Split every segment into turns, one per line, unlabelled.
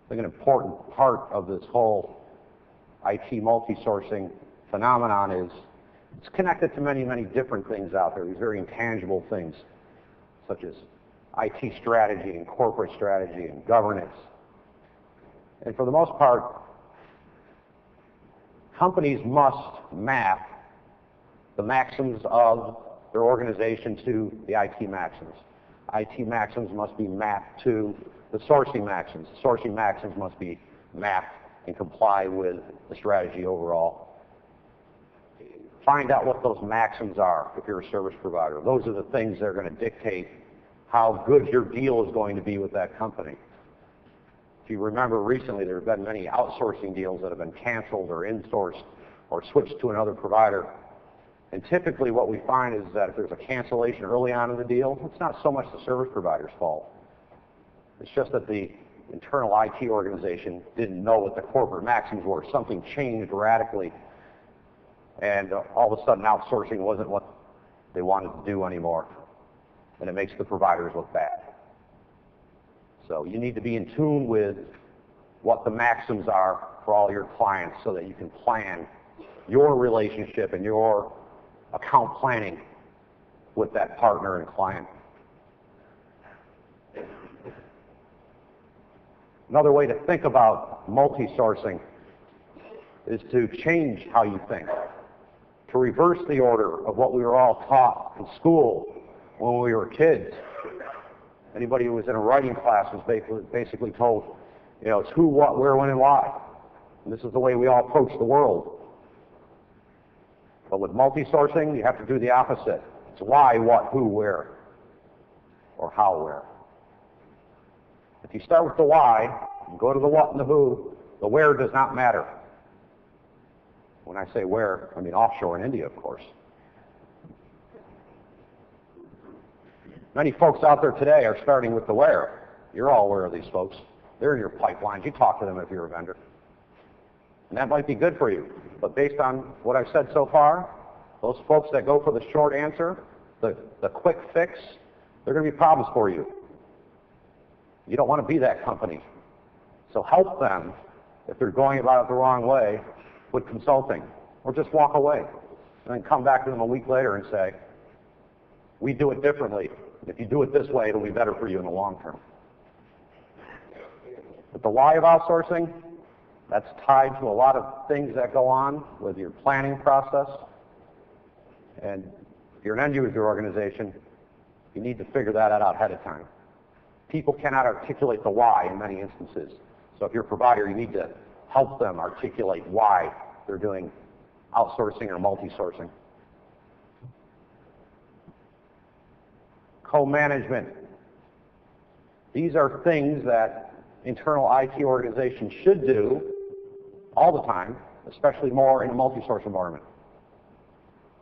I think an important part of this whole IT multi-sourcing phenomenon is it's connected to many, many different things out there, these very intangible things, such as IT strategy and corporate strategy and governance. And for the most part, companies must map the maxims of their organization to the IT maxims. IT maxims must be mapped to the sourcing maxims. The sourcing maxims must be mapped and comply with the strategy overall. Find out what those maxims are if you're a service provider. Those are the things that are going to dictate how good your deal is going to be with that company. If you remember recently, there have been many outsourcing deals that have been canceled or insourced or switched to another provider. And typically what we find is that if there's a cancellation early on in the deal, it's not so much the service provider's fault. It's just that the internal IT organization didn't know what the corporate maxims were. Something changed radically, and all of a sudden outsourcing wasn't what they wanted to do anymore. And it makes the providers look bad. So you need to be in tune with what the maxims are for all your clients so that you can plan your relationship and your account planning with that partner and client. Another way to think about multi-sourcing is to change how you think, to reverse the order of what we were all taught in school when we were kids. Anybody who was in a writing class was basically told, you know, it's who, what, where, when, and why. And this is the way we all approach the world. But with multi-sourcing, you have to do the opposite. It's why, what, who, where, or how, where. If you start with the why, and go to the what and the who, the where does not matter. When I say where, I mean offshore in India, of course. Many folks out there today are starting with the where. You're all aware of these folks. They're in your pipelines. You talk to them if you're a vendor. And that might be good for you. But based on what I've said so far, those folks that go for the short answer, the quick fix, they're going to be problems for you. You don't want to be that company. So help them if they're going about it the wrong way with consulting. Or just walk away. And then come back to them a week later and say, we do it differently. If you do it this way, it'll be better for you in the long term. But the why of outsourcing, that's tied to a lot of things that go on with your planning process. And if you're an end user organization, you need to figure that out ahead of time. People cannot articulate the why in many instances. So if you're a provider, you need to help them articulate why they're doing outsourcing or multi-sourcing. Co-management. These are things that internal IT organizations should do all the time, especially more in a multi-source environment.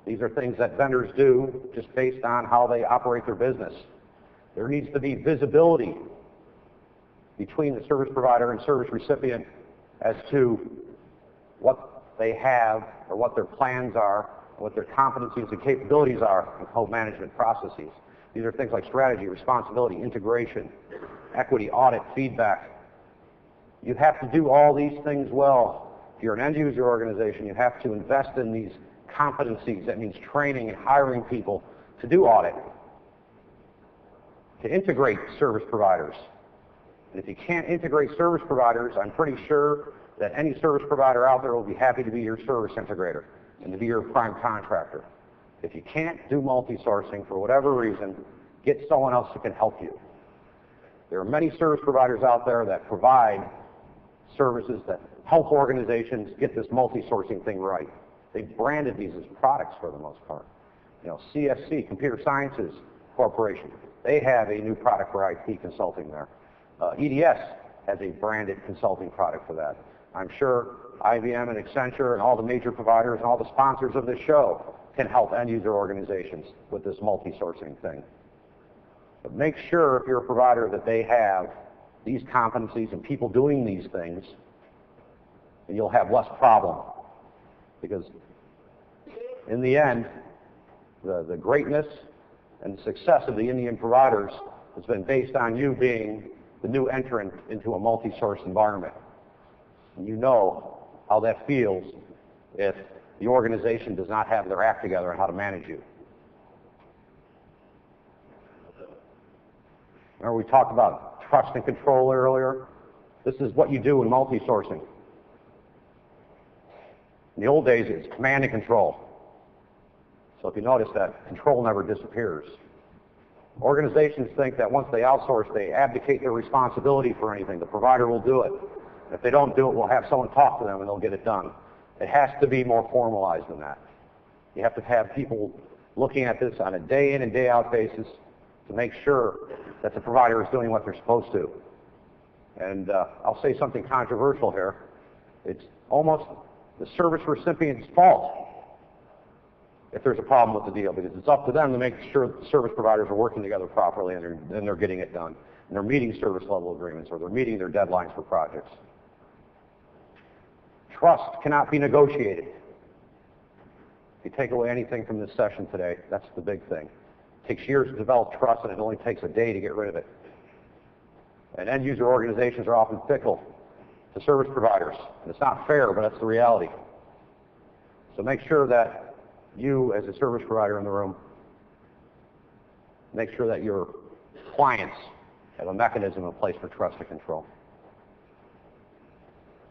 These are things that vendors do just based on how they operate their business. There needs to be visibility between the service provider and service recipient as to what they have or what their plans are, what their competencies and capabilities are in co-management processes. These are things like strategy, responsibility, integration, equity, audit, feedback. You have to do all these things well. If you're an end user organization, you have to invest in these competencies. That means training and hiring people to do audit, to integrate service providers. And if you can't integrate service providers, I'm pretty sure that any service provider out there will be happy to be your service integrator and to be your prime contractor. If you can't do multi-sourcing for whatever reason, get someone else who can help you. There are many service providers out there that provide services that help organizations get this multi-sourcing thing right. They've branded these as products for the most part. You know, CSC, Computer Sciences Corporation, they have a new product for IT consulting there. EDS has a branded consulting product for that. I'm sure IBM and Accenture and all the major providers and all the sponsors of this show can help end-user organizations with this multi-sourcing thing. But make sure, if you're a provider, that they have these competencies and people doing these things, and you'll have less problem. Because in the end, the greatness and the success of the Indian providers has been based on you being the new entrant into a multi-source environment. And you know how that feels if the organization does not have their act together on how to manage you. Remember we talked about trust and control earlier? This is what you do in multi-sourcing. In the old days, it's command and control. So if you notice that control never disappears. Organizations think that once they outsource, they abdicate their responsibility for anything. The provider will do it. If they don't do it, we'll have someone talk to them and they'll get it done. It has to be more formalized than that. You have to have people looking at this on a day in and day out basis to make sure that the provider is doing what they're supposed to. And I'll say something controversial here. It's almost the service recipient's fault if there's a problem with the deal, because it's up to them to make sure that the service providers are working together properly and they're getting it done. And they're meeting service level agreements or they're meeting their deadlines for projects. Trust cannot be negotiated. If you take away anything from this session today, that's the big thing. It takes years to develop trust and it only takes a day to get rid of it. And end user organizations are often fickle to service providers. And it's not fair, but that's the reality. So make sure that you, as a service provider in the room, make sure that your clients have a mechanism in place for trust and control.